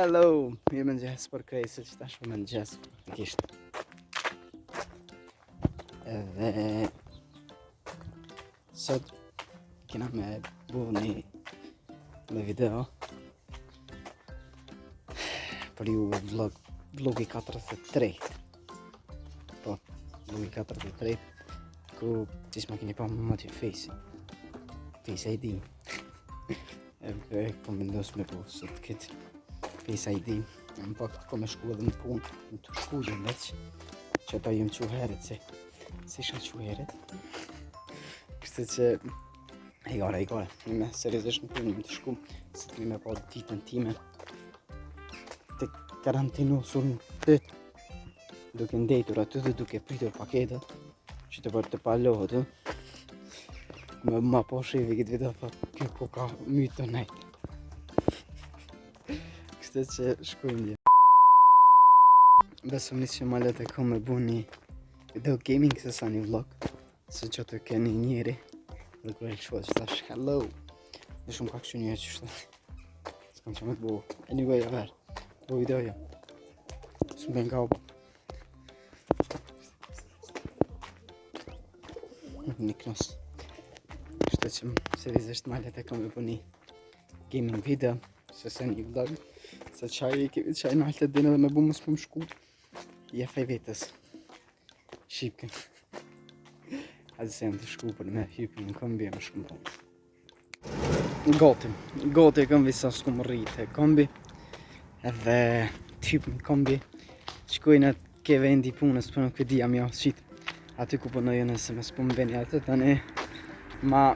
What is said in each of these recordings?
Hello, mirë mëngjes për krejse që tash për mëngjes kishtë. Edhe sot kena me bu një video për ju vlogi 43. Po, vlogi 43 ku qish ma keni pa më mati Face ID. Edhe kom vendos me po sot këtë Face ID. Në pak kom e shku edhe në punë, në të shku gjën veç që ata jem qu heret se isha qu heret. Kështë që e gara, me seriosisht në punë jem të shku se të me pa ditën time të karantinosur në tët duke ndejtur aty dhe duke pritur paketet që të bërë të palohet me ma po shevi këtë video fa kjo ku ka mytë të nejtë. Kështë që shkujmë një. Besëm një që malet e kom me bu një video gaming se sa një vlog se që të keni njeri dhe kërë e qëtë që tash hello dhe shumë ka kështu një e qështë s'kam që me të bu anyway a ver bu video jo s'më ben ka një knos kështë që seriosisht malet e kom me bu një gaming video se se një vlog se qaj në altet din edhe me bu mësë për më shku je fej vetës shqipken hajde se jam të shku për me hypin në kombi e më shku më tonë goti e kombi sa s'ku më rritë e kombi edhe të hypin në kombi shkuj në ke vendi punës për nuk këdi jam jo qitë aty ku përnojë nëse me s'pu më veni atë tani ma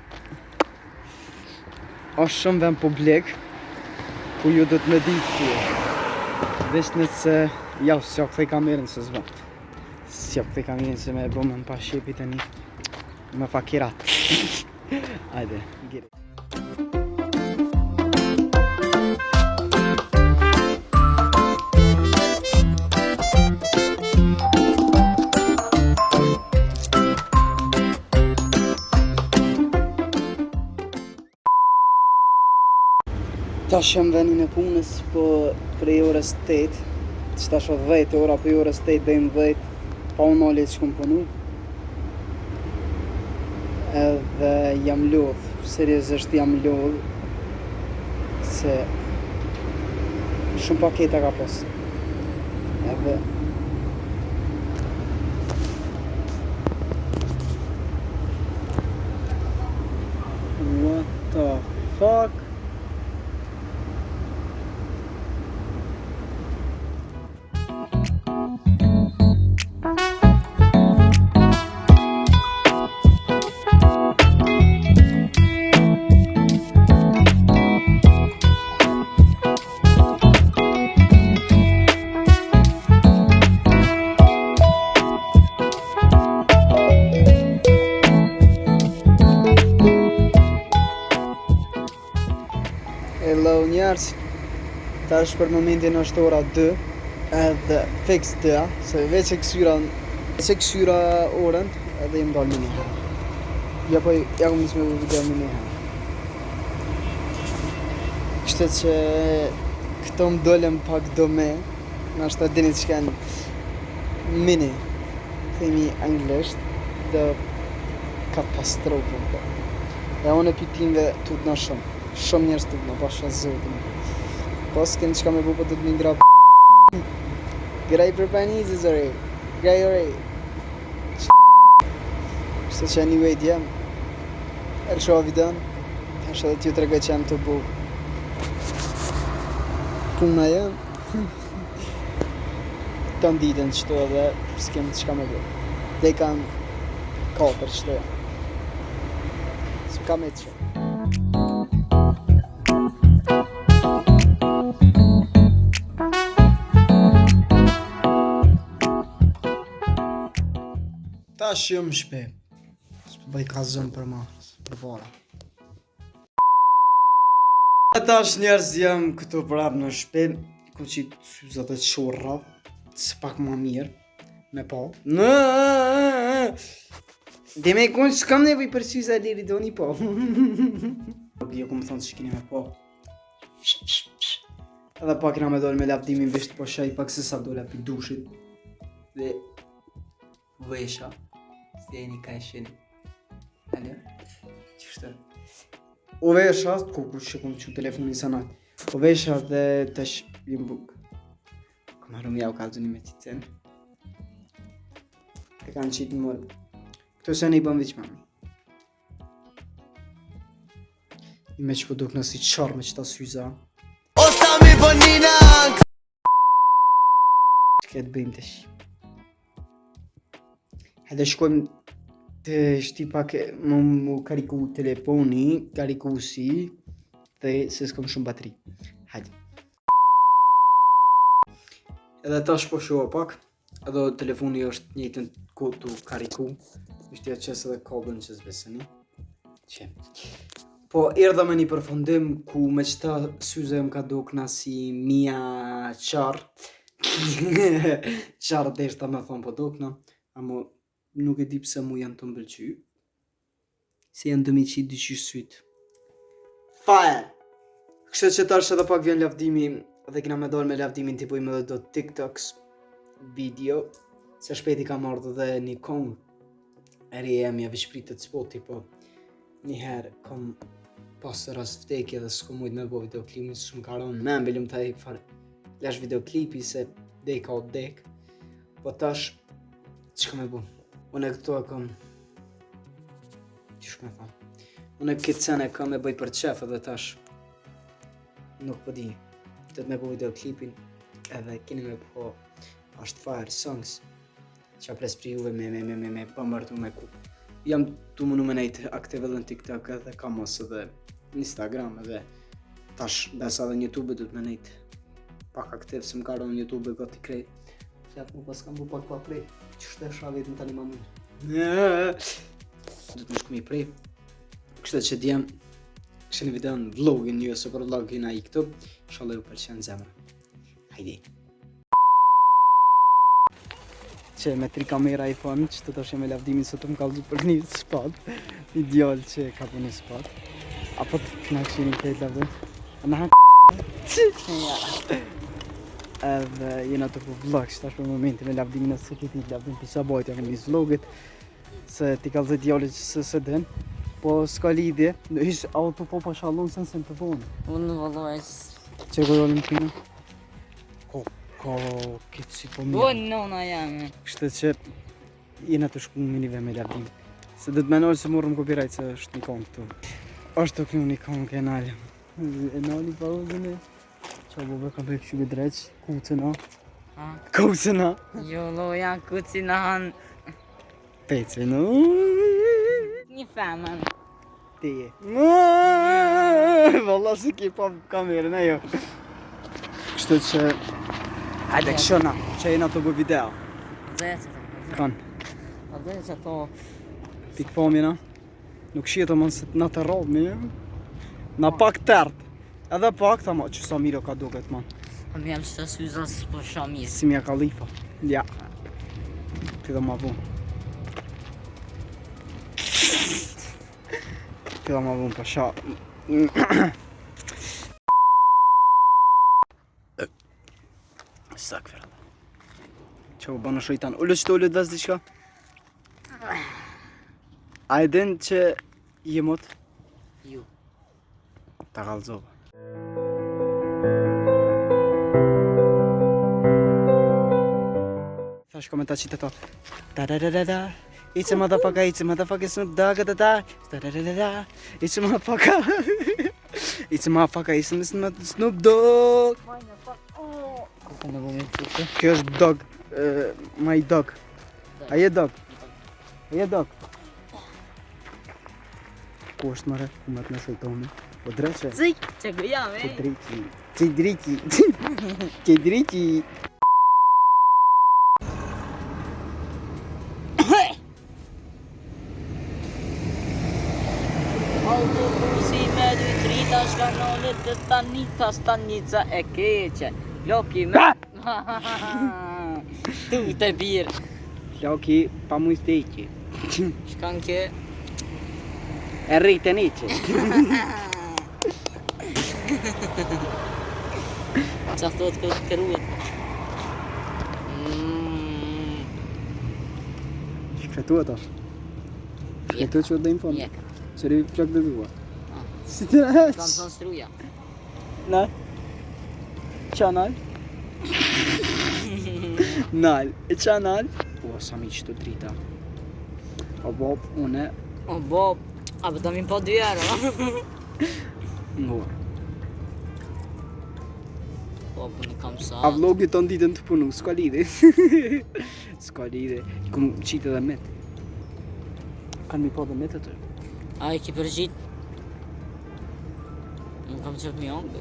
është shumë vend publik ku ju do të me ditë që veç nëse ja s'ja këthej kamerën se zbën s'ja këthej kamerën se me e bëmë në pa shqepi të një me fakirat ajde, gjeri tash jam venin e punës po prej orës 8 që tash o 10 ora prej orës 8 dhe në 10 pa unë olit që kom punu edhe jam lodh seriosisht jam lodh se shumë paketa ka pas edhe what the fuck. Hello njerës, tash për momentin është ora 2 edhe fix 2 se veç e kësyra orën edhe jem dalë një herë ja po ja kom nisë me bu video një herë kështë që këto më dollem pak do me nështë të dinit që kanë mini themi anglisht dhe katastrofën ja unë e pitimve tut në shumë njerës të në pasha zotin po s'ken qka me bu po të të mingra grej për panizi zore grej ore kështë që anyway djem e lëshova videon është edhe t'ju të regoj që jam të bu puna jem të nditën qëto edhe s'kem qka me bu dhe i kanë 4 qëto jam s'ka me të shumë tash jëm shpe s'po bëj kazëm për marës për vara tash njerëz jam këtu prap në shpe ku që syzat e qorra së pak ma mirë me pa dhe me kun s'kam nevoj për syza e diri do një pa jo ku më thonë që kini me pa Edhe pak na me dole me lavdimin visht po shaj pak se sa dole pi dushit. Dhe vesha. Stjeni ka ishin. Alo? Qështë? O vesha, ku që kom që telefonin sanat. O vesha dhe tash jim buk. Kom haru mi au kalzuni me qitësen. E kanë qitë në mërë. Këto se ne i bëm veç mami. I me që po duk nësi qarë me qëta syza. O sa mi bënina! Që këtë bëjmë të shi. Edhe shkojmë të shti pak mu kariku telefoni, kariku si, dhe se s'kom shumë bateri. Hajde. Edhe tash po shoha pak, edhe telefoni është njëtën kohë tu kariku. Ishte ja qesë edhe kabën që s'beseni. Që. Po erdha me një përfundim ku me qëta syze më ka dukna si mia qarë. Qarë dhe ishta me thonë po dukna, amo nuk e di pse mu janë të mbëlqy. Se janë dëmi qitë dyqysh sytë. Fire! Kështë që tash edhe pak vjen lavdimi dhe kina me dojnë me lavdimin t'i bujmë edhe do TikToks video. Se shpeti ka mardhë dhe një kongë. Eri e mja vishpritet spoti, po njëherë kom pasë rast vdekje dhe s'ko mujt me bo videoklipin, s'm ka ronë me mbëllum ta e këfar lash videoklipi se deka o dek. Po tash, që ka me bu? Unë e këto e kom... Qysh me tha? Unë e këtë sen e kom e bëj për qef edhe tash nuk po di. Të me bo videoklipin edhe kini me po ashtë fire songs. Qa pres pri juve me pëmërtu me ku. Jam tu mënu me nejtë aktiv edhe në TikTok edhe kam mos edhe në Instagram edhe tash besa edhe në YouTube du të me nejtë pak aktiv se më ka ronë në YouTube gati krej. Fletë mu pas kam bu pak pa prej. Qështë e sha vetën tani ma mund. Du të më shku mi prej. Kështë që djem kështë një video në vlogin një ose për vlogin a i këtu. Shalë ju përqenë zemra. Hajdi. Që me 3 kamera iPhone, që të tash e me lavdimin sot më kalzu për një spad. Ideal që ka për një spad. Apo të knak që një këtë lavdim. A në hanë edhe jena të për vlog, që tash për momenti me lavdimin e se këti lavdim pisa bajt e një vlogit. Se ti kalzu idealit që se den. Po s'ka lidhje, në ishë auto po pa shalon se nësën të bonë. Unë vëllojës. Që gojolin kina? Ko këtë si po mirë. Po nona jam. Kështë që jena të shku minive me lavdim. Se dhe të menojë se morëm copyright se është një kongë këtu. është të kënu një kongë e nalë. E nalë i pauzën e... Qa bobe ka bëjë këshu dreq, kucëna. Kucëna. Jo loja kucina han. Pecëna. Një femën. Teje. Valla si ki pa kamerën e jo. Kështë që... Hajde këshona, që jena të bë video. Zece të bë. Kanë. A zece to... Pikë pomina. Nuk shjetë më nëse në të robë, na pak tërtë. Edhe pak të ma, që sa miro ka duket man. A mi jam që të syza së po shamirë. Si mja Khalifa. Ja. Ti dhe ma vun. Ti dhe ma vun për sha... Sak fërë. Që u banë shojtan. Ullë që të ullët vëzë diqka? A e din që jemot? Ju. Ta kalzova. Thash komenta qitë to. Ta-da-da-da-da. It's a motherfucker, Snoop Dogg, da-da. Ta-da-da-da-da. It's a motherfucker. It's a motherfucker, it's a Snoop Dogg. Kukë në vëmë të të. Kjo është dog, my dog. A je dog? A je dog? Ku është mëre? Ku më të në shojtoni? Po dreqe? Zik, që gëjam e? Që driki. Që driki. Autobusi me 2-3 ta shkanonit të stanica e keqe. Loki me... Tu të birë. Loki pa mu steki. Shkan ke... E rritë një që. Qa thot këtë kërruet. Shkretua tash. Shkretua që dhe në fond. Jek. Qëri flak dhe dua. Ah. Si të Kam nëqë? thonë struja. Na? Qa nal? Nal. E qa nal? Po, sa mi që të drita. O bob, une, O Bob, a po të min po 2 euro. ngo. Po, po në kam sa. A vlogit të ditën të punu, s'ka lidhe. S'ka lidhe. Kum qitë edhe met. Kanë mi po dhe met atë. A i ki përgjit. Nuk kam qëtë mi ongë.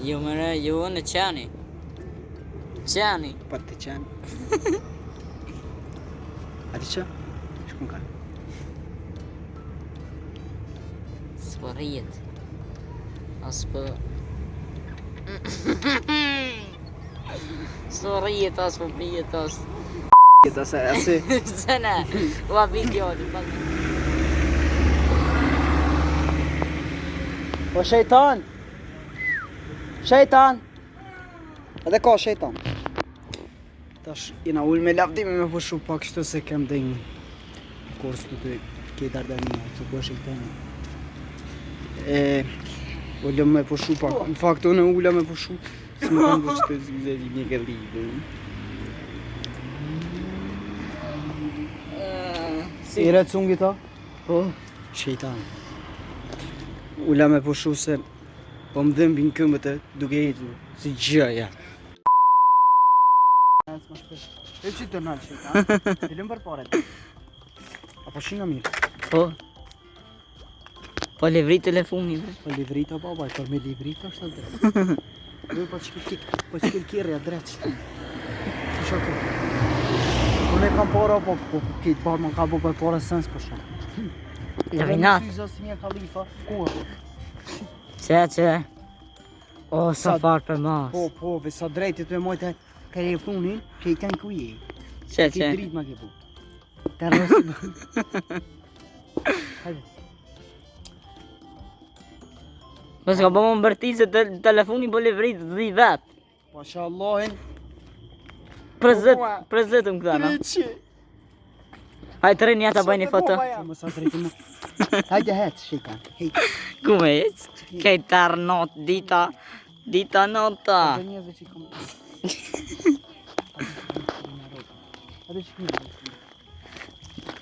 Jo mëre, jo në qani. Qani. Pa të qenë. A ti që? Shkun ka. S'po rrijet. As po... S'po rrijet, as po pijet, as... Jeta se ase. Se ne, ua video, të pak. Po shejtan! Shejtan! Edhe ka shejtan. Tash jena ullë me lavdime me pushu pak kështu se kem dhe një kurs të të ke dardania, të po shejtan. Ullëm me pushu pak, në fakt unë ullëm me pushu, se më kam dhe që të zguzeli një gëllidë. I re cungi ta? Po. Shejtan. Ullëm me pushu se po më dhëmbin këmbët e duke jetu si gjëja. E që të nalë shejtan? Filëm për paret. Apo shina mirë? Po. Po livri telefoni, bre. Po livrita baba, për me livrita është të drejt. Po që kërkirja drejt. Shokë. Unë e kam para, po këtë parë më ka bu për para sens për shumë. Lavinat. Syza si një kalifa, kuha. Që. O, sa farë për mas. Po, ve sa drejti të e mojtë telefonin, që i kanë kuje. Që. Këtë dritë ma ke bu. Të rësë. Hajde. Po s'ka po më mbërti se telefoni po livri të dhi vetë. Pasha Allahin. Prezitëm këta, no? Hajde të rinë jeta bëjnë një foto. Më sa drejti më. Hajde hetë, shejtan. Hejtë. Ku me jetë? Kej tarë not, dita nota. Dhe njëzve që i kom... Hajde që një.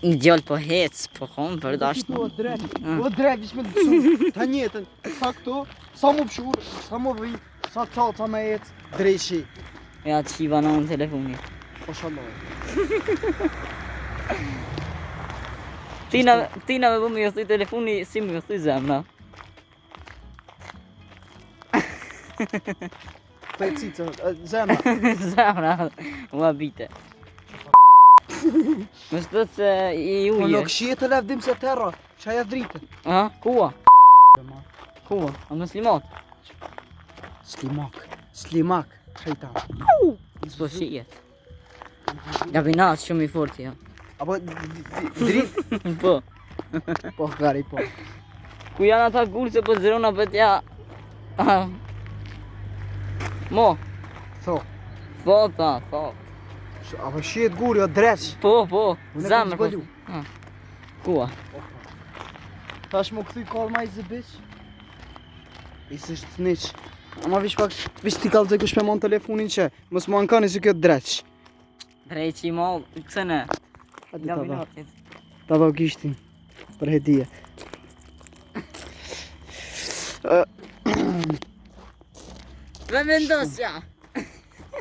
Një gjallë po hecë, po konë për dashtë. O drejt, vishme të shumë. Ta njetën. Sa këto, sa mu pëshur, sa mu vri, sa calë, sa me jetë. Drejshi. Ja të shiva në në telefoni. Pasha Allah. Tina me bu me jothuj telefoni, si me jothuj zemra. Pe cica, zemra. Zemra, ua bite. Më shtët se i Po uje. nuk shie të lefdim se terra, qaja dritë. A, kua? Kua? A muslimat? Slimak, shejtan. S'po shije. Gabinat shumë i forti, ja. Apo dritë? Po. Po, gari, po. Ku janë ata gurë se po zërona për tja... Mo, Tho. thota. Apo shiet guri, o dreq. Po, Unë e kam zemrë. zbëllu. Kua? Tash më këthuj kalma i zëbish. I së shtë snitch. Ama vish pak, vish ti kalë të kush me mon telefonin që, mos më ankani si kjo dreq. Dreqi ma, këse ne? Hadi ta dha. Gabinatit. Ta dha gishtin. Për hedije. Ve vendosja!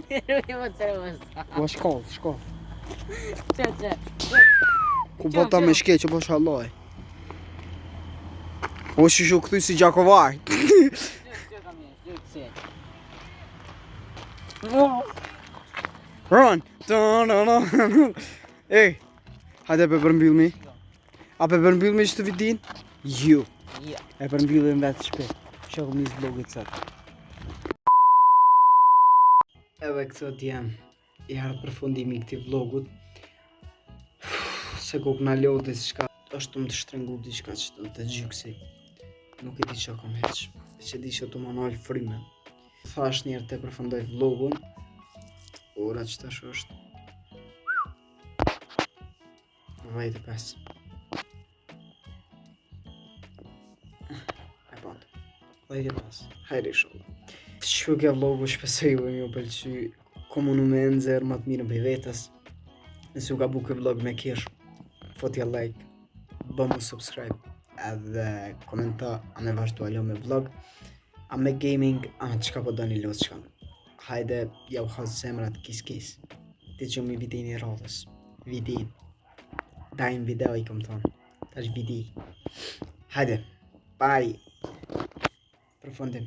Rujë më të rëvësa. Po shkoll. Që. Ku po ta me shke që po shalloj. O shishu këthuj si Gjakovaj. Që kam jesh, këse. Run! Ej, hajde pe përmbyll mi. A pe përmbyll mi që të vitin? Ju. Ja. E përmbyllim vetë shpet. Shokum njës vlogit sot. Edhe kësot jam i harë përfundimi këti vlogut. Se ku këna lodhe si shka është të më të shtrengu diçka që të gjyksi. Nuk e di që kom heq. që di që të manoj fryme. Thash njerë të përfundoj vlogun. Ora që tash është 5. E band 5. Hajde sholla. Që ke vlogu shpesoj u ju pëlqy. Komu në me nëzër më të mirë bëj vetës. Nëse u ka bu kë vlog me kish, fotja like, bëmu subscribe, edhe komenta a me vazhdu alo me vlog, a me gaming, a me qka po do një los qka. Hajde, ja u hasë zemrat kis. Ti që mi vidin i radhës. Vidin. Dajnë video i kom thonë. Tash vidi. Hajde, bye. Përfundim.